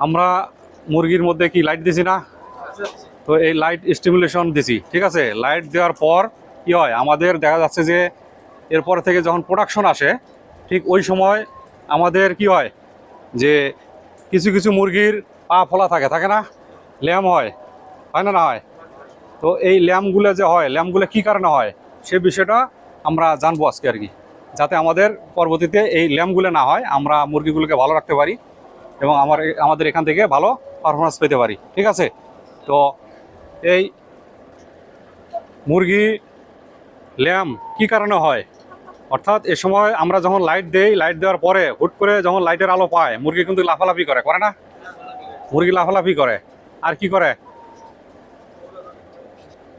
আমরা মুরগির মধ্যে কি লাইট দিছি না? তো এই লাইট স্টিমুলেশন দিছি, ঠিক আছে। লাইট দেওয়ার পর কি হয়, আমাদের দেখা যাচ্ছে যে এরপর থেকে যখন প্রোডাকশন আসে ঠিক ওই সময় আমাদের কি হয় যে কিছু কিছু মুরগির পা ফোলা থাকে না, ল্যাম হয় না, না হয়? তো এই ল্যাম্পগুলো যে হয়, ল্যাম্পগুলো কী কারণে হয় সে বিষয়টা আমরা জানবো আজকে আর কি, যাতে আমাদের পরবর্তীতে এই ল্যাম্পগুলো না হয়, আমরা মুরগিগুলোকে ভালো রাখতে পারি এবং আমাদের এখান থেকে ভালো পারফরমেন্স পেতে পারি, ঠিক আছে। তো এই মুরগি ল্যাম্প কী কারণে হয়, অর্থাৎ এ সময় আমরা যখন লাইট দেই, লাইট দেওয়ার পরে হুট করে যখন লাইটের আলো পায় মুরগি কিন্তু লাফালাফি করে না? মুরগি লাফালাফি করে আর কি করে,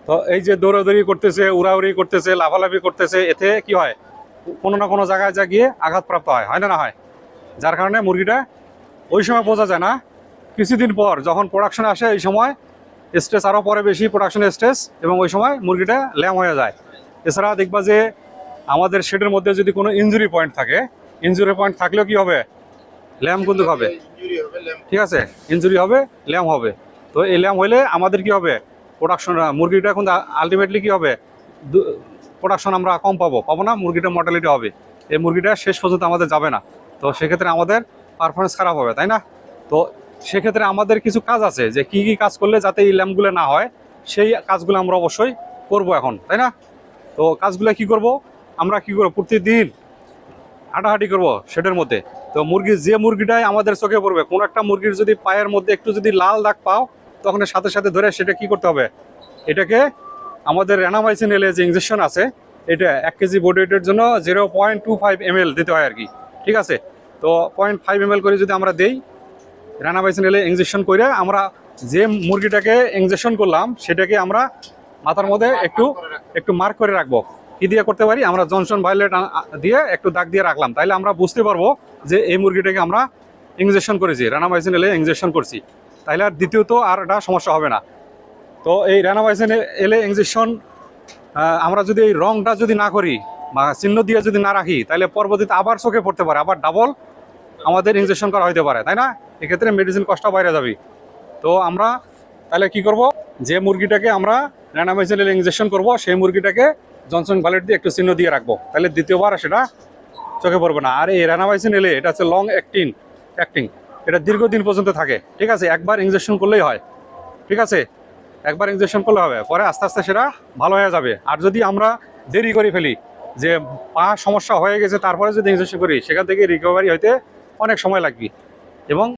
তো এই যে দৌড়াদৌড়ি করতেছে, উড়াউড়ি করতেছে, লাফালাফি করতেছে, এতে কি হয়, কোনো না কোনো জায়গায় যা গিয়ে আঘাতপ্রাপ্ত হয় না হয়? যার কারণে মুরগিটা ওই সময় বোঝা যায় না, কিছুদিন পর যখন প্রোডাকশনে আসে এই সময় স্ট্রেস আরও পরে বেশি, প্রোডাকশনের স্ট্রেস, এবং ওই সময় মুরগিটা ল্যাম হয়ে যায়। এছাড়া দেখবা যে আমাদের শেডের মধ্যে যদি কোনো ইনজুরি পয়েন্ট থাকে, ইনজুরি পয়েন্ট থাকলেও কি হবে, ল্যাম কিন্তু হবে, ঠিক আছে। ইনজুরি হবে, ল্যাম হবে। তো এই ল্যাম হইলে আমাদের কি হবে, প্রোডাকশন মুরগিটা কিন্তু আলটিমেটলি কি হবে, প্রোডাকশন আমরা কম পাবো না, মুরগিটা মর্টালিটি হবে, এই মুরগিটা শেষ পর্যন্ত আমাদের যাবে না। তো সেক্ষেত্রে আমাদের পারফরমেন্স খারাপ হবে, তাই না? তো সেক্ষেত্রে আমাদের কিছু কাজ আছে যে কি কি কাজ করলে যাতে এই ল্যাম্পগুলো না হয়, সেই কাজগুলো আমরা অবশ্যই করব এখন, তাই না? তো কাজগুলো কি করব, আমরা কি করবো, প্রতিদিন হাঁটাহাঁটি করবো শেডের মধ্যে। তো যে মুরগিটাই আমাদের চোখে পড়বে, কোনো একটা মুরগির যদি পায়ের মধ্যে একটু যদি লাল দাগ পাও, তখন সাথে সাথে ধরে সেটা কি করতে হবে, এটাকে আমাদের র্যানামাইসিন এলে যে ইঞ্জেকশন আছে, এটা 1 কেজি বডি ওয়েটের জন্য 0.25 ml দিতে হয় আর কি, ঠিক আছে। তো 0.5 ml করে যদি আমরা দেই, র্যানামাইসিন এলে ইঞ্জেকশন করে, আমরা যে মুরগিটাকে ইঞ্জেকশন করলাম সেটাকে আমরা মাথার মধ্যে একটু একটু মার্ক করে রাখবো। কি দিয়ে করতে পারি, আমরা জনসন ভায়োলেট দিয়ে একটু দাগ দিয়ে রাখলাম, তাইলে আমরা বুঝতে পারবো যে এই মুরগিটাকে আমরা ইঞ্জেকশন করেছি, র্যানামাইসিন এলে ইঞ্জেকশন করছি, তাইলে আর দ্বিতীয়ত আর এটা সমস্যা হবে না। তো এই র্যানামাইসিন এলে ইঞ্জেকশন আমরা যদি এই রংটা যদি না করি বা চিহ্ন দিয়ে যদি না রাখি, তাহলে পরবর্তীতে আবার চোখে পড়তে পারে, আবার ডাবল আমাদের ইঞ্জেকশন করা হইতে পারে, তাই না? এক্ষেত্রে মেডিসিন কষ্ট বাইরে যাবে। তো আমরা তাহলে কি করব, যে মুরগিটাকে আমরা র্যানামাইসিন এলে ইঞ্জেকশন করব, সেই মুরগিটাকে জনসন ভায়োলেট দিয়ে একটু চিহ্ন দিয়ে রাখবো, তাহলে দ্বিতীয়বার সেটা চোখে পড়বে না। আর এই র্যানামাইসিন এলে এটা হচ্ছে লং অ্যাক্টিং, এটা দীর্ঘদিন পর্যন্ত থাকে, ঠিক আছে। একবার ইঞ্জেকশন করলেই হয়, ঠিক আছে, একবার ইঞ্জেকশন করলে হবে, পরে আস্তে আস্তে সেটা ভালো হয়ে যাবে। আর যদি আমরা দেরি করে ফেলি, যে পা সমস্যা হয়ে গেছে তারপরে যদি ইঞ্জেকশন করি, সেখান থেকে রিকভারি হইতে অনেক সময় লাগবে এবং